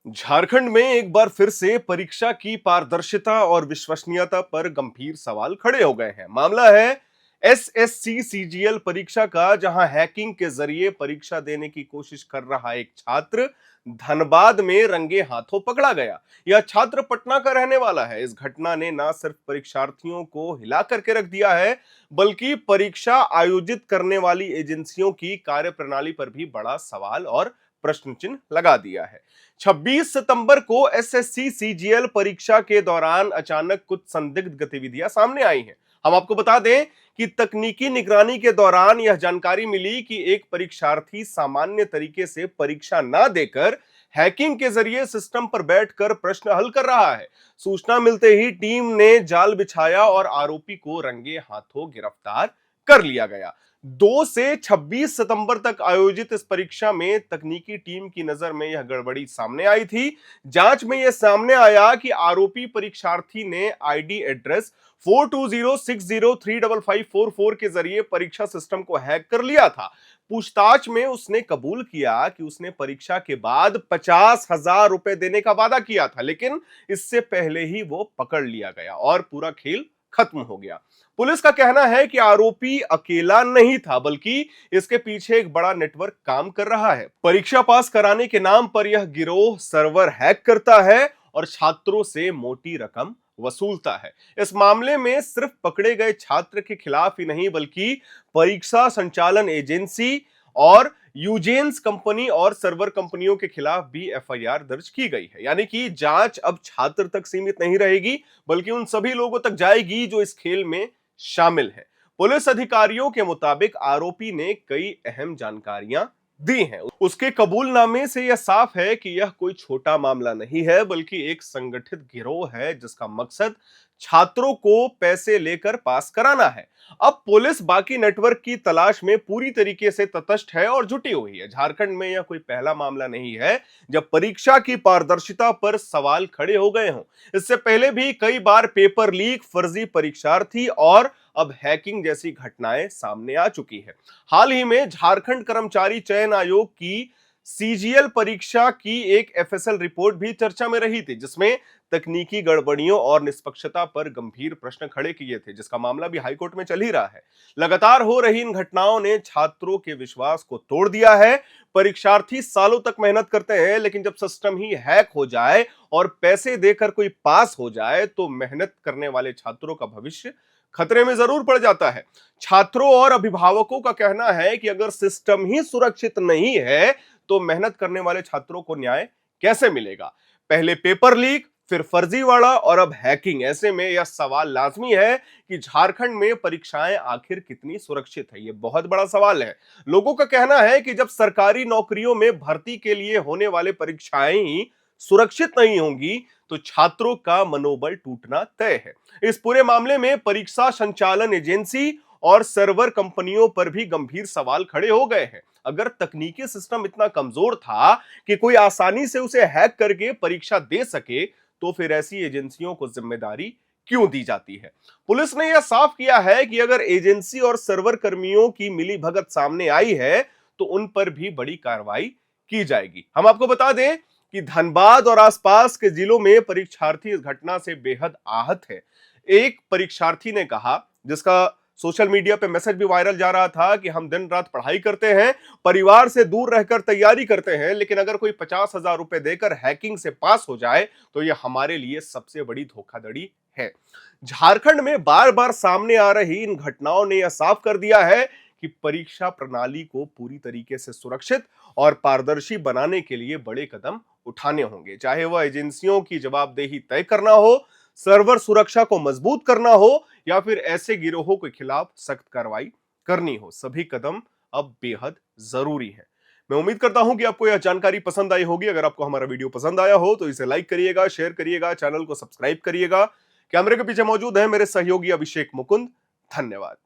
झारखंड में एक बार फिर से परीक्षा की पारदर्शिता और विश्वसनीयता पर गंभीर सवाल खड़े हो गए हैं। मामला है एसएससी सीजीएल परीक्षा का, जहां हैकिंग के जरिए परीक्षा देने की कोशिश कर रहा एक छात्र धनबाद में रंगे हाथों पकड़ा गया। यह छात्र पटना का रहने वाला है। इस घटना ने न सिर्फ परीक्षार्थियों को हिला करके रख दिया है, बल्कि परीक्षा आयोजित करने वाली एजेंसियों की कार्यप्रणाली पर भी बड़ा सवाल और प्रश्न चिन्ह लगा दिया है। 26 सितंबर को एसएससी सीजीएल परीक्षा के दौरान अचानक कुछ संदिग्ध गतिविधियां सामने आई हैं। हम आपको बता दें कि तकनीकी निगरानी के दौरान यह जानकारी मिली कि एक परीक्षार्थी सामान्य तरीके से परीक्षा ना देकर हैकिंग के जरिए सिस्टम पर बैठकर प्रश्न हल कर रहा है। सूचना मिलते ही टीम ने जाल बिछाया और आरोपी को रंगे हाथों गिरफ्तार कर लिया गया। 2 से 26 सितंबर तक आयोजित इस परीक्षा में तकनीकी टीम की नजर में यह गड़बड़ी सामने आई थी। जांच में यह सामने आया कि आरोपी परीक्षार्थी ने आईडी एड्रेस 4206035544 के जरिए परीक्षा सिस्टम को हैक कर लिया था। पूछताछ में उसने कबूल किया कि उसने परीक्षा के बाद 50,000 रुपए देने का वादा किया था, लेकिन इससे पहले ही वो पकड़ लिया गया और पूरा खेल खत्म हो गया। पुलिस का कहना है कि आरोपी अकेला नहीं था, बल्कि इसके पीछे एक बड़ा नेटवर्क काम कर रहा है। परीक्षा पास कराने के नाम पर यह गिरोह सर्वर हैक करता है और छात्रों से मोटी रकम वसूलता है। इस मामले में सिर्फ पकड़े गए छात्र के खिलाफ ही नहीं, बल्कि परीक्षा संचालन एजेंसी और यूजेंस कंपनी और सर्वर कंपनियों के खिलाफ भी एफआईआर दर्ज की गई है। यानी कि जांच अब छात्र तक सीमित नहीं रहेगी, बल्कि उन सभी लोगों तक जाएगी जो इस खेल में शामिल है। पुलिस अधिकारियों के मुताबिक आरोपी ने कई अहम जानकारियां दी हैं। उसके कबूलनामे से यह साफ है कि यह कोई छोटा मामला नहीं है, बल्कि एक संगठित गिरोह है जिसका मकसद छात्रों को पैसे लेकर पास कराना है। अब पुलिस बाकी नेटवर्क की तलाश में पूरी तरीके से तटस्थ है और जुटी हुई है। झारखंड में यह कोई पहला मामला नहीं है जब परीक्षा की पारदर्शिता पर सवाल खड़े हो गए हों। इससे पहले भी कई बार पेपर लीक, फर्जी परीक्षार्थी और अब हैकिंग जैसी घटनाएं सामने आ चुकी है। हाल ही में झारखंड कर्मचारी चयन आयोग की सीजीएल परीक्षा की एक एफएसएल रिपोर्ट भी चर्चा में रही थी, जिसमें तकनीकी गड़बड़ियों और निष्पक्षता पर गंभीर प्रश्न खड़े किए थे, जिसका मामला भी हाईकोर्ट में चल ही रहा है। लगातार हो रही इन घटनाओं ने छात्रों के विश्वास को तोड़ दिया है। परीक्षार्थी सालों तक मेहनत करते हैं, लेकिन जब सिस्टम ही हैक हो जाए और पैसे देकर कोई पास हो जाए, तो मेहनत करने वाले छात्रों का भविष्य खतरे में जरूर पड़ जाता है। छात्रों और अभिभावकों का कहना है कि अगर सिस्टम ही सुरक्षित नहीं है, तो मेहनत करने वाले छात्रों को न्याय कैसे मिलेगा? पहले पेपर लीक, फिर फर्जीवाड़ा और अब हैकिंग। ऐसे में यह सवाल लाजमी है कि झारखंड में परीक्षाएं आखिर कितनी सुरक्षित है। यह बहुत बड़ा सवाल है। लोगों का कहना है कि जब सरकारी नौकरियों में भर्ती के लिए होने वाले परीक्षाएं ही सुरक्षित नहीं होंगी, तो छात्रों का मनोबल टूटना तय है। इस पूरे मामले में परीक्षा संचालन एजेंसी और सर्वर कंपनियों पर भी गंभीर सवाल खड़े हो गए हैं। अगर तकनीकी सिस्टम इतना कमजोर था कि कोई आसानी से उसे हैक करके परीक्षा दे सके, तो फिर ऐसी एजेंसियों को जिम्मेदारी क्यों दी जाती है? पुलिस ने यह साफ किया है कि अगर एजेंसी और सर्वर कर्मियों की मिलीभगत सामने आई है, तो उन पर भी बड़ी कार्रवाई की जाएगी। हम आपको बता दें कि धनबाद और आसपास के जिलों में परीक्षार्थी इस घटना से बेहद आहत है। एक परीक्षार्थी ने कहा, जिसका सोशल मीडिया पे मैसेज भी वायरल जा रहा था, कि हम दिन रात पढ़ाई करते हैं, परिवार से दूर रहकर तैयारी करते हैं, लेकिन अगर कोई 50,000 रुपए देकर हैकिंग से पास हो जाए, तो यह हमारे लिए सबसे बड़ी धोखाधड़ी है। झारखंड में बार बार सामने आ रही इन घटनाओं ने यह साफ कर दिया है कि परीक्षा प्रणाली को पूरी तरीके से सुरक्षित और पारदर्शी बनाने के लिए बड़े कदम उठाने होंगे। चाहे वह एजेंसियों की जवाबदेही तय करना हो, सर्वर सुरक्षा को मजबूत करना हो, या फिर ऐसे गिरोहों के खिलाफ सख्त कार्रवाई करनी हो, सभी कदम अब बेहद जरूरी है। मैं उम्मीद करता हूं कि आपको यह जानकारी पसंद आई होगी। अगर आपको हमारा वीडियो पसंद आया हो तो इसे लाइक करिएगा, शेयर करिएगा, चैनल को सब्सक्राइब करिएगा। कैमरे के पीछे मौजूद है मेरे सहयोगी अभिषेक मुकुंद। धन्यवाद।